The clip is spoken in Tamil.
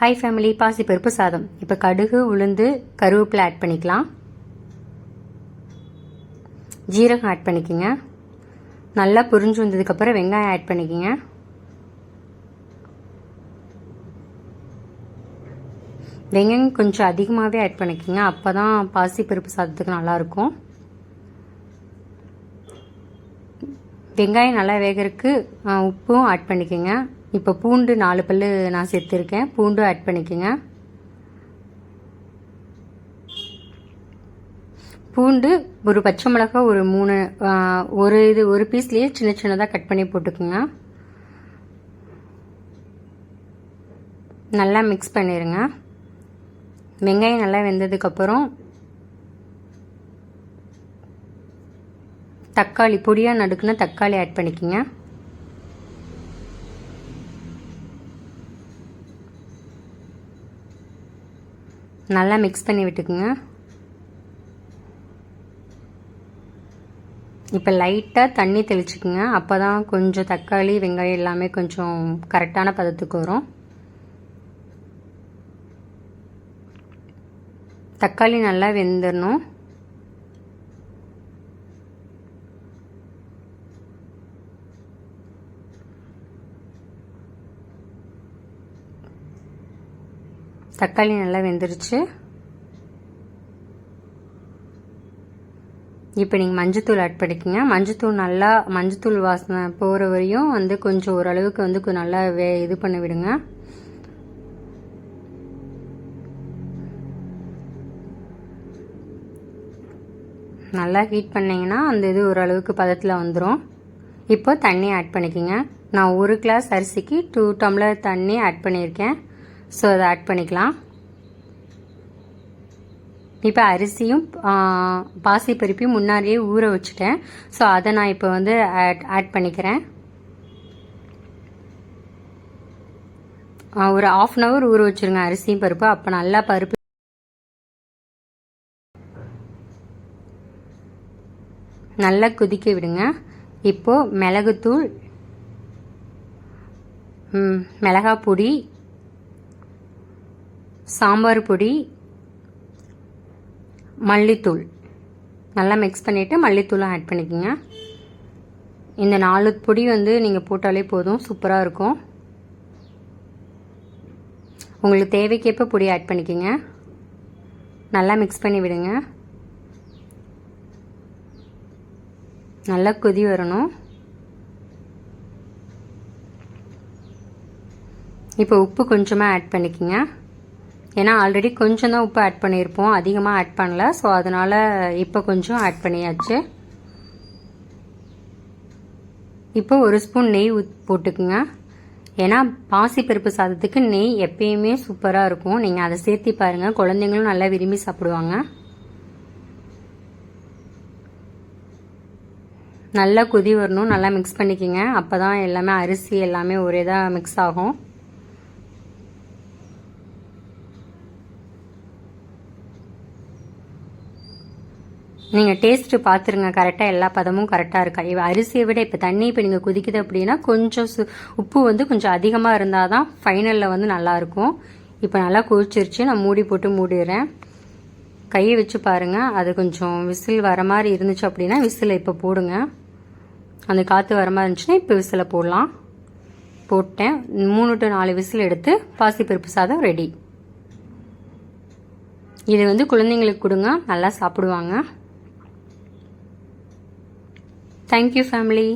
ஹாய் ஃபேமிலி, பாசிப்பருப்பு சாதம். இப்போ கடுகு, உளுந்து, கருவேப்பிலை ஆட் பண்ணிக்கலாம். ஜீரகம் ஆட் பண்ணிக்கோங்க. நல்லா புரிஞ்சு வந்ததுக்கப்புறம் வெங்காயம் ஆட் பண்ணிக்கோங்க. வெங்காயம் கொஞ்சம் அதிகமாகவே ஆட் பண்ணிக்கோங்க, அப்போ தான் பாசிப்பருப்பு சாதத்துக்கு நல்லாயிருக்கும். வெங்காயம் நல்லா வேகிறதுக்கு உப்பும் ஆட் பண்ணிக்கோங்க. இப்போ பூண்டு 4 பல்லு நான் சேர்த்துருக்கேன், பூண்டு ஆட் பண்ணிக்கோங்க. பூண்டு, ஒரு பச்சை மிளகாய், ஒரு 3 ஒரு பீஸ்லேயே சின்ன சின்னதாக கட் பண்ணி போட்டுக்கோங்க. நல்லா மிக்ஸ் பண்ணிடுங்க. வெங்காயம் நல்லா வெந்ததுக்கப்புறம் தக்காளி, பொடியாக நறுக்குன தக்காளி ஆட் பண்ணிக்கோங்க. நல்லா மிக்ஸ் பண்ணி விட்டுக்குங்க. இப்போ லைட்டாக தண்ணி தெளிச்சுக்குங்க, அப்போ தான் கொஞ்சம் தக்காளி வெங்காயம் எல்லாமே கொஞ்சம் கரெக்டான பதத்துக்கு வரும். தக்காளி நல்லா வெந்துடணும். தக்காளி நல்லா வெந்துருச்சு. இப்போ நீங்கள் மஞ்சத்தூள் ஆட் பண்ணிக்கோங்க. மஞ்சத்தூள் வாசனை போகிற வரையும் கொஞ்சம் ஓரளவுக்கு நல்லா இது பண்ணி விடுங்க. நல்லா ஹீட் பண்ணிங்கன்னா இது ஓரளவுக்கு பதத்தில் வந்துடும். இப்போ தண்ணி ஆட் பண்ணிக்கோங்க. நான் 1 கிளாஸ் அரிசிக்கு 2 டம்ளர் தண்ணி ஆட் பண்ணியிருக்கேன். ஸோ அதை ஆட் பண்ணிக்கலாம். இப்போ அரிசியும் பாசிப்பருப்பையும் முன்னாடியே ஊற வச்சுட்டேன். ஸோ அதை நான் இப்போ ஆட் பண்ணிக்கிறேன். ஒரு 1/2 அன் ஹவர் ஊற வச்சுருங்க அரிசியும் பருப்பு. அப்போ நல்லா பருப்பு நல்லா கொதிக்க விடுங்க. இப்போது மிளகுத்தூள், மிளகாய் பொடி, சாம்பார் பொடி, மல்லித்தூள் நல்லா மிக்ஸ் பண்ணிவிட்டு மல்லித்தூளும் ஆட் பண்ணிக்கோங்க. இந்த 4 பொடி நீங்கள் போட்டாலே போதும், சூப்பராக இருக்கும். உங்களுக்கு தேவைக்கேற்ப பொடி ஆட் பண்ணிக்கோங்க. நல்லா மிக்ஸ் பண்ணி விடுங்க. நல்லா கொதி வரணும். இப்போ உப்பு கொஞ்சமாக ஆட் பண்ணிக்கோங்க. ஏன்னா ஆல்ரெடி கொஞ்சம் தான் உப்பு ஆட் பண்ணியிருப்போம், அதிகமாக ஆட் பண்ணல. ஸோ அதனால் இப்போ கொஞ்சம் ஆட் பண்ணியாச்சு. இப்போ 1 ஸ்பூன் நெய் போட்டுக்குங்க. ஏன்னா பாசிப்பருப்பு சாதத்துக்கு நெய் எப்பயுமே சூப்பராக இருக்கும். நீங்கள் அதை சேர்த்து பாருங்கள், குழந்தைங்களும் நல்லா விரும்பி சாப்பிடுவாங்க. நல்லா கொதி வரணும். நல்லா மிக்ஸ் பண்ணிக்கோங்க. அப்போ தான் எல்லாமே அரிசி எல்லாமே ஒரே தான் மிக்ஸ் ஆகும். நீங்கள் டேஸ்ட்டு பார்த்துருங்க, கரெக்டாக எல்லா பதமும் கரெக்டாக இருக்கா. அரிசியை விட இப்போ தண்ணி இப்போ நீங்கள் கொதிக்குது அப்படின்னா கொஞ்சம் உப்பு கொஞ்சம் அதிகமாக இருந்தால் தான் ஃபைனலில் நல்லாயிருக்கும். இப்போ நல்லா கொதிச்சிருச்சு. நான் மூடி போட்டு மூடிடுறேன். கையை வச்சு பாருங்கள், அது கொஞ்சம் விசில் வர மாதிரி இருந்துச்சு அப்படின்னா விசிலை இப்போ போடுங்க. அந்த காற்று வர மாதிரி இருந்துச்சுன்னா இப்போ விசிலை போடலாம். போட்டேன். 3 to 4 விசில் எடுத்து பாசிப்பருப்பு சாதம் ரெடி. இது குழந்தைங்களுக்கு கொடுங்க, நல்லா சாப்பிடுவாங்க. Thank you, family.